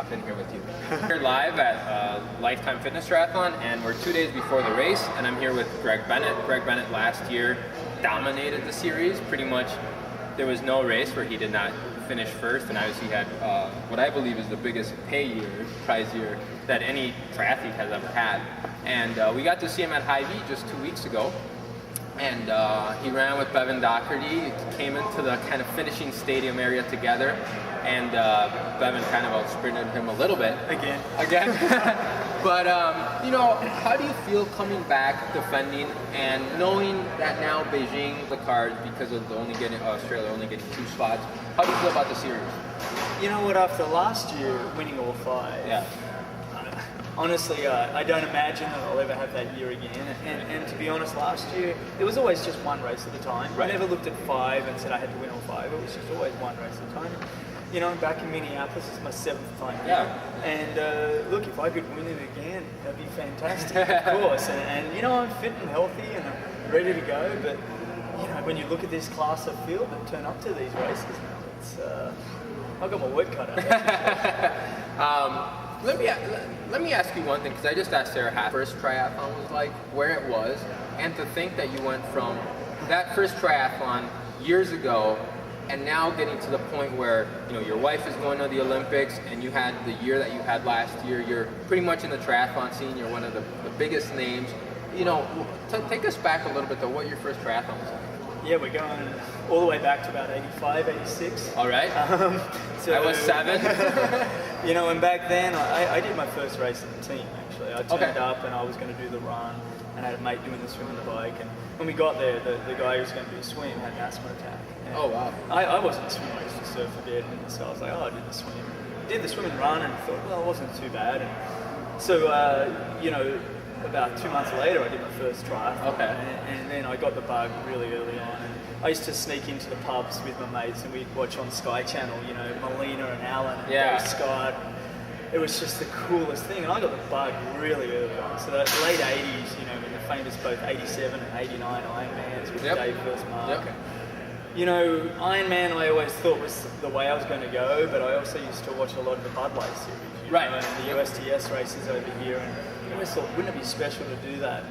Sutton here with you. We're live at Life Time Triathlon, and we're 2 days before the race, and I'm here with Greg Bennett. Greg Bennett last year dominated the series. Pretty much there was no race where he did not finish first, and obviously he had what I believe is the biggest prize year that any triathlete has ever had. And we got to see him at Hy-Vee just 2 weeks ago. And he ran with Bevan Doherty, came into the kind of finishing stadium area together, and Bevan kind of outsprinted him a little bit. Again. But, how do you feel coming back, defending, and knowing that now Beijing, the cards, because of Australia only getting 2 spots, how do you feel about the series? You know what, after last year, winning all 5, honestly, I don't imagine that I'll ever have that year again. And to be honest, last year, there was always just one race at a time. Right. I never looked at 5 and said I had to win all 5. It was just always one race at a time. You know, I'm back in Minneapolis, it's my 7th time here. And look, if I could win it again, that'd be fantastic, of course. And I'm fit and healthy and I'm ready to go. But, when you look at this class of field that turn up to these races now, it's, I've got my work cut out. Let me ask you one thing, because I just asked Sarah how the first triathlon was like, where it was, and to think that you went from that first triathlon years ago and now getting to the point where your wife is going to the Olympics and you had the year that you had last year. You're pretty much in the triathlon scene. You're one of the biggest names. Take us back a little bit to what your first triathlon was like. Yeah, we're going all the way back to about 85, 86. All right. So I was 7. And back then, I did my first race in the team, actually. I turned up and I was going to do the run, and I had a mate doing the swim and the bike. And when we got there, the guy who was going to do the swim had an asthma attack. And oh, wow. I wasn't a swimmer, I used to surf a bit, and so I was like, I did the swim. Did the swim and run, and thought, well, it wasn't too bad. And so, about 2 months later, I did my first triathlon. Okay. And then I got the bug really early on. And I used to sneak into the pubs with my mates, and we'd watch on Sky Channel, Melina and Alan and Gary Scott. It was just the coolest thing, and I got the bug really early on. So the late 80s, when the famous both 87 and 89 Ironmans with Dave Versmark. Ironman I always thought was the way I was going to go, but I also used to watch a lot of the Bud Light series, right? And the USTS races over here, and I always thought, wouldn't it be special to do that?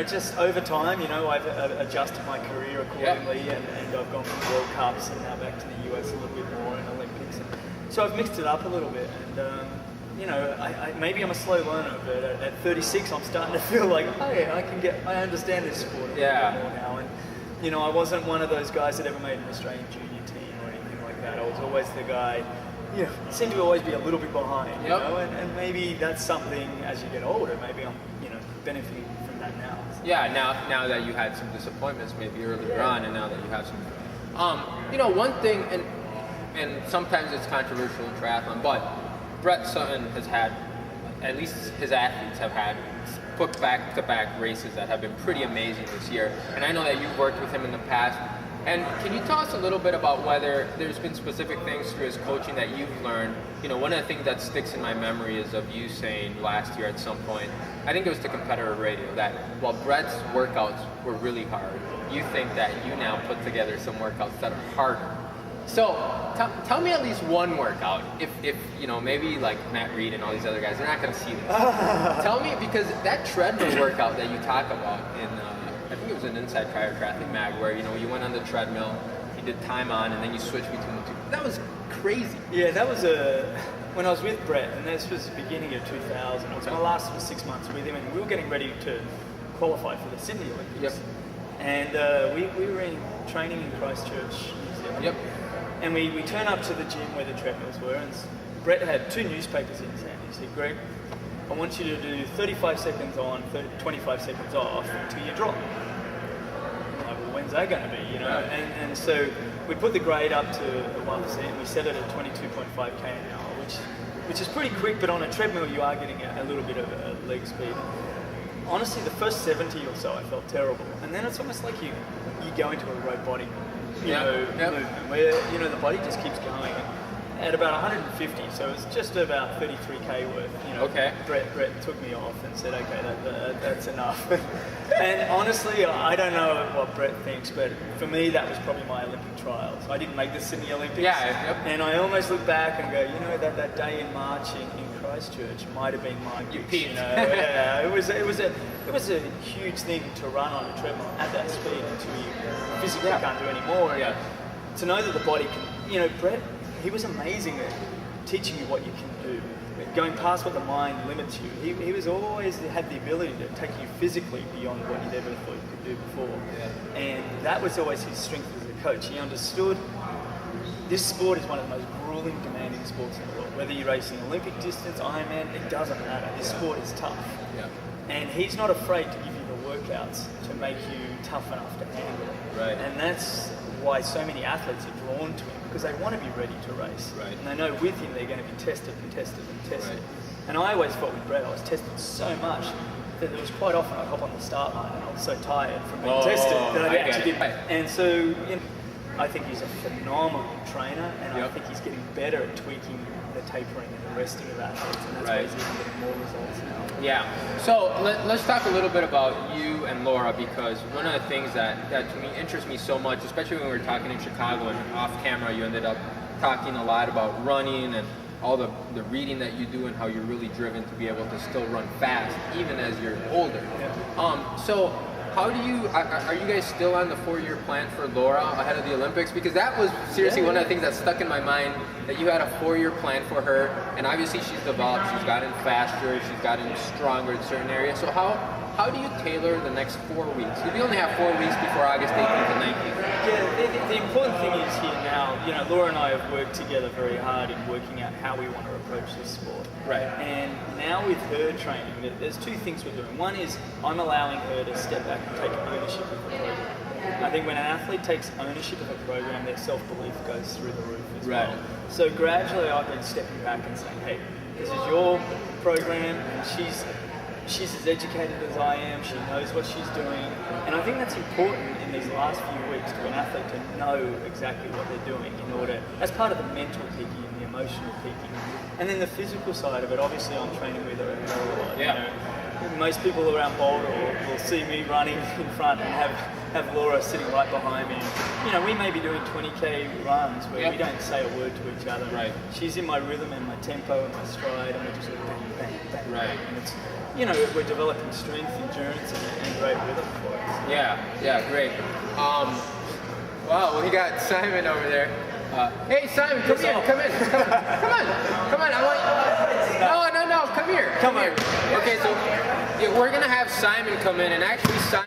Just over time, I've adjusted my career accordingly, and I've gone from World Cups and now back to the US a little bit more and Olympics. And so I've mixed it up a little bit, and maybe I'm a slow learner, but at 36 I'm starting to feel like, hey, I understand this sport a little bit more now. And I wasn't one of those guys that ever made an Australian junior team or anything like that. I was always the guy, seemed to always be a little bit behind, and maybe that's something as you get older, maybe I'm, benefiting from that now. So. Yeah, now that you had some disappointments maybe earlier on, and now that you have some, one thing, and sometimes it's controversial in triathlon, but Brett Sutton has had, at least his athletes have had, put back-to-back races that have been pretty amazing this year. And I know that you've worked with him in the past. And can you tell us a little bit about whether there's been specific things through his coaching that you've learned? One of the things that sticks in my memory is of you saying last year at some point, I think it was to competitor radio, that while Brett's workouts were really hard, you think that you now put together some workouts that are harder. So tell me at least one workout, if maybe like Matt Reed and all these other guys, they're not going to see this. Tell me, because that treadmill workout that you talk about in, I think it was an Inside Triathlon mag, where you went on the treadmill, you did time on, and then you switched between the two. That was crazy. Yeah, that was when I was with Brett, and this was the beginning of 2000. It was my last 6 months with him, and we were getting ready to qualify for the Sydney Olympics. Yep. And we were in training in Christchurch, New Zealand. Yep. And we turn up to the gym where the treadmills were, and Brett had 2 newspapers in his hand. He said, Greg, I want you to do 35 seconds on, 25 seconds off until you drop. I'm like, well, when's that going to be, Right. And so we put the grade up to 1%, and we set it at 22.5 k an hour, which is pretty quick, but on a treadmill you are getting a little bit of a leg speed. Honestly, the first 70 or so I felt terrible, and then it's almost like you go into a robotic movement where the body just keeps going. at about 150, so it was just about 33k worth. You know, Okay. Brett took me off and said, okay, that's enough. And honestly, I don't know what Brett thinks, but for me, that was probably my Olympic trials. I didn't make the Sydney Olympics. Yeah, yep. And I almost look back and go, you know, that day in March in Christchurch might have been my You gigs, peaked. you know. Yeah, it was a huge thing to run on a treadmill at that speed until you physically can't do anymore. Yeah. To know that the body can, you know, Brett, he was amazing at teaching you what you can do, going past what the mind limits you. He was always had the ability to take you physically beyond what you'd ever thought you could do before. Yeah. And that was always his strength as a coach. He understood this sport is one of the most grueling, demanding sports in the world. Whether you're racing Olympic distance, Ironman, it doesn't matter. This sport is tough. Yeah. And he's not afraid to give you the workouts to make you tough enough to handle it. Right. And that's why so many athletes are drawn to him, because they want to be ready to race. Right. And they know with him they're going to be tested and tested and tested. Right. And I always felt with Brett, I was tested so much that it was quite often I'd hop on the start line and I was so tired from being tested that I actually didn't. And so, you know, I think he's a phenomenal trainer, and I think he's getting better at tweaking the tapering and the resting of athletes, and that's why he's even getting more results now. Yeah. So let's talk a little bit about you and Laura, because one of the things that to me interests me so much, especially when we were talking in Chicago and off camera, you ended up talking a lot about running and all the reading that you do and how you're really driven to be able to still run fast even as you're older. Yeah. So how do you, are you guys still on the 4-year plan for Laura ahead of the Olympics? Because that was seriously one of the things that stuck in my mind, that you had a 4-year plan for her, and obviously she's developed, she's gotten faster, she's gotten stronger in certain areas. So how do you tailor the next 4 weeks? We only have 4 weeks before August 18th and 19th. Yeah, the important thing is here now, you know, Laura and I have worked together very hard in working out how we want to approach this sport. Right. And now with her training, there's two things we're doing. One is I'm allowing her to step back and take ownership of the program. I think when an athlete takes ownership of a program, their self-belief goes through the roof as well. So gradually I've been stepping back and saying, hey, this is your program, and she's as educated as I am, she knows what she's doing, and I think that's important in these last few weeks to an athlete to know exactly what they're doing in order, as part of the mental peaking and the emotional peaking. And then the physical side of it, obviously I'm training with her a hell of a lot. Yeah. You know, most people around Boulder will see me running in front and have Laura sitting right behind me. You know, we may be doing 20k runs where we don't say a word to each other. Right. She's in my rhythm and my tempo and my stride, and we're just like bang, bang, bang. Right. And it's, you know, we're developing strength, endurance, and great rhythm for us. Yeah, great. Wow, we got Simon over there. Hey, Simon, come here. Come in. Come on. I want you. No. Come here. Come here. Okay, so we're gonna have Simon come in, and actually, Simon.